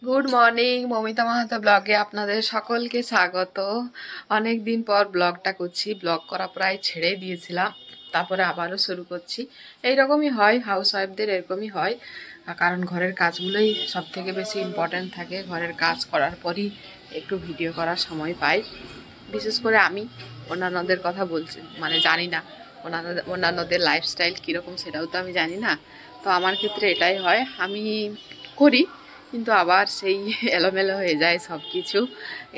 Good morning, Momita Mahato ব্লগে আপনাদের সকলকে স্বাগত। অনেক দিন পর ব্লগটা করছি। ব্লগ করা প্রায় ছেড়েই দিয়েছিলাম, তারপরে আবারও শুরু করছি। এইরকমই হয়, হাউস ওয়াইফদের এরকমই হয়, কারণ ঘরের কাজগুলোই সব থেকে বেশি ইম্পর্ট্যান্ট থাকে। ঘরের কাজ করার পরই একটু ভিডিও করার সময় পাই। বিশেষ করে আমি অন্যান্যদের কথা বলছি, মানে জানি না অন্যান্যদের লাইফস্টাইল কীরকম সেটাও তো আমি জানি না। তো আমার ক্ষেত্রে এটাই হয়, আমি করি কিন্তু আবার সেই এলোমেলো হয়ে যায় সব কিছু।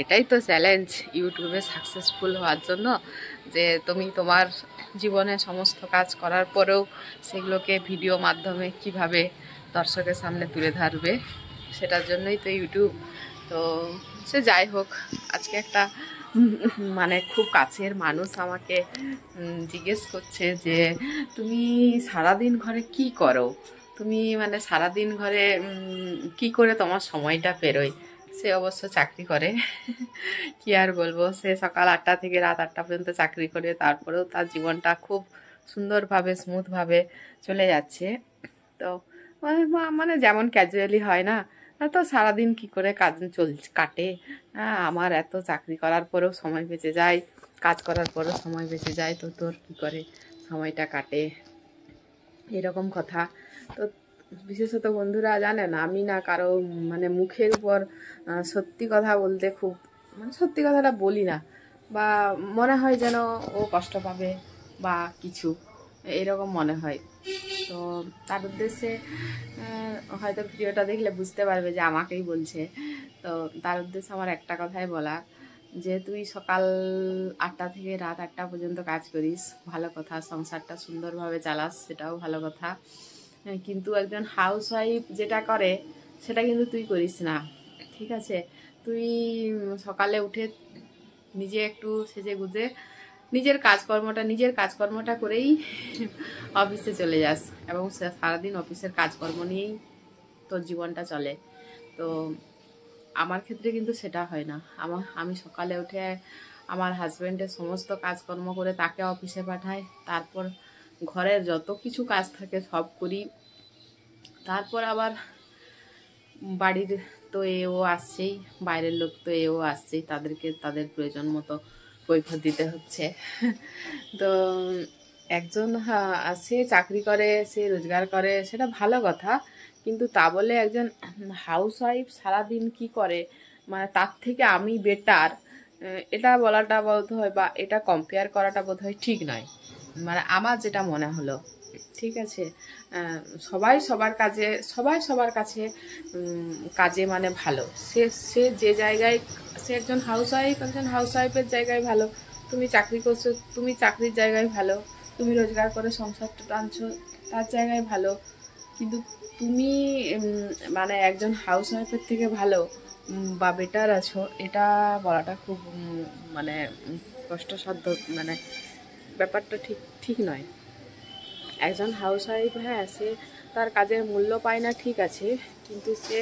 এটাই তো চ্যালেঞ্জ ইউটিউবে সাকসেসফুল হওয়ার জন্য, যে তুমি তোমার জীবনে সমস্ত কাজ করার পরেও সেগুলোকে ভিডিও মাধ্যমে কিভাবে দর্শকের সামনে তুলে ধরবে, সেটার জন্যই তো ইউটিউব। তো সে যাই হোক, আজকে একটা মানে খুব কাছের মানুষ আমাকে জিজ্ঞেস করছে যে তুমি সারাদিন ঘরে কি করো, তুমি মানে সারাদিন ঘরে কি করে তোমার সময়টা পেরোয়। সে অবশ্য চাকরি করে, কি আর বলবো, সে সকাল 8টা থেকে রাত 8টা পর্যন্ত চাকরি করে, তারপরেও তার জীবনটা খুব সুন্দরভাবে স্মুথভাবে চলে যাচ্ছে। তো মানে যেমন ক্যাজুয়ালি হয় না, তো সারাদিন কি করে কাজ কাটে। আমার এত চাকরি করার পরেও সময় বেঁচে যায়, কাজ করার পরেও সময় বেঁচে যায়, তো তোর কি করে সময়টা কাটে, এরকম কথা। তো বিশেষত বন্ধুরা জানেন, আমি না কারো মানে মুখের উপর সত্যি কথা বলতে খুব, মানে সত্যি কথাটা বলি না, বা মনে হয় যেন ও কষ্ট পাবে বা কিছু এরকম মনে হয়। তো তার উদ্দেশ্যে হয়তো ভিডিওটা দেখলে বুঝতে পারবে যে আমাকেই বলছে। তো তার উদ্দেশ্যে আমার একটা কথাই বলা, যে তুই সকাল 8টা থেকে রাত 8টা পর্যন্ত কাজ করিস, ভালো কথা, সংসারটা সুন্দরভাবে চালাস, সেটাও ভালো কথা। কিন্তু একজন হাউস ওয়াইফ যেটা করে সেটা কিন্তু তুই করিস না, ঠিক আছে? তুই সকালে উঠে নিজে একটু সেজে গুজে নিজের কাজকর্মটা করেই অফিসে চলে যাস, এবং সারাদিন অফিসের কাজকর্ম নিয়েই তোর জীবনটা চলে। তো আমার ক্ষেত্রে কিন্তু সেটা হয় না। আমি সকালে উঠে আমার হাজব্যান্ডের সমস্ত কাজকর্ম করে তাকে অফিসে পাঠাই, তারপর ঘরের যত কিছু কাজ থাকে সব করি, তারপর আবার বাড়ির তো এও আসছেই, বাইরের লোক তো এও আসছেই, তাদেরকে তাদের প্রয়োজন মতো কৈফিয়ত দিতে হচ্ছে। তো একজন সে চাকরি করে, সে রোজগার করে, সেটা ভালো কথা, কিন্তু তা বলে একজন হাউস ওয়াইফ সারাদিন কি করে, মানে তার থেকে আমি বেটার, এটা বলাটা বোধ হয়, বা এটা কম্পেয়ার করাটা বোধ হয় ঠিক নয়। মানে আমার যেটা মনে হলো, ঠিক আছে, সবাই সবার কাছে কাজে মানে ভালো। সে সে যে জায়গায়, সে একজন হাউস ওয়াইফের জায়গায় ভালো, তুমি চাকরি করছো, তুমি চাকরির জায়গায় ভালো, তুমি রোজগার করে সংসারটা টানছো, তার জায়গায় ভালো। কিন্তু তুমি মানে একজন হাউস ওয়াইফের থেকে ভালো বা বেটার আছো, এটা বলাটা খুব মানে কষ্টসাধ্য, মানে ব্যাপারটা ঠিক ঠিক নয়। একজন হাউস ওয়াইফ, হ্যাঁ, সে তার কাজের মূল্য পায় না, ঠিক আছে, কিন্তু সে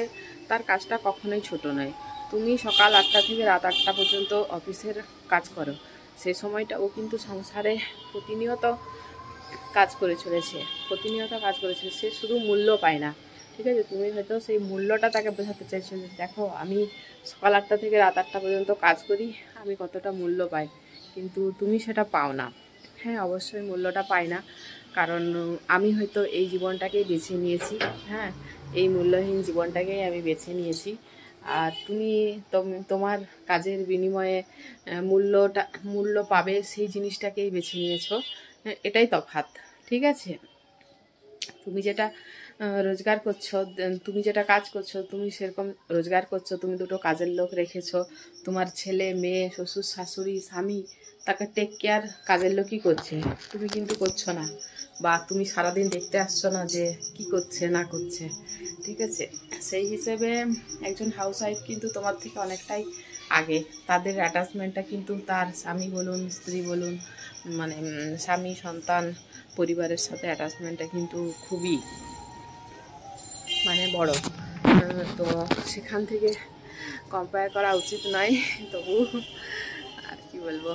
তার কাজটা কখনোই ছোট নয়। তুমি সকাল 8টা থেকে রাত 8টা পর্যন্ত অফিসের কাজ করো, সে সময়টা ও কিন্তু সংসারে প্রতিনিয়ত কাজ করে চলেছে, সে শুধু মূল্য পায় না, ঠিক আছে? তুমি হয়তো সেই মূল্যটা তাকে বোঝাতে চাইছো যে দেখো, আমি সকাল 8টা থেকে রাত 8টা পর্যন্ত কাজ করি, আমি কতটা মূল্য পাই, কিন্তু তুমি সেটা পাও না। হ্যাঁ, অবশ্যই মূল্যটা পাই না, কারণ আমি হয়তো এই জীবনটাকেই বেছে নিয়েছি, হ্যাঁ, এই মূল্যহীন জীবনটাকেই আমি বেছে নিয়েছি, আর তুমি তোমার কাজের বিনিময়ে মূল্য পাবে সেই জিনিসটাকেই বেছে নিয়েছো, এটাই তফাৎ, ঠিক আছে? তুমি যেটা রোজগার করছো, তুমি যেটা কাজ করছো, তুমি সেরকম রোজগার করছো, তুমি দুটো কাজের লোক রেখেছো, তোমার ছেলে মেয়ে শ্বশুর শাশুড়ি স্বামী, তাকে টেক কেয়ার কাজের লোকই করছে, তুমি কিন্তু করছো না, বা তুমি সারাদিন দেখতে আসছো না যে কি করছে না করছে, ঠিক আছে? সেই হিসেবে একজন হাউস ওয়াইফ কিন্তু তোমার থেকে অনেকটাই আগে। তাদের অ্যাটাচমেন্টটা কিন্তু তার স্বামী বলুন, স্ত্রী বলুন, মানে স্বামী, সন্তান, পরিবারের সাথে অ্যাটাচমেন্টটা কিন্তু খুবই মানে বড়। তো সেখান থেকে কম্পেয়ার করা উচিত নয়, তবু আর কি বলবো,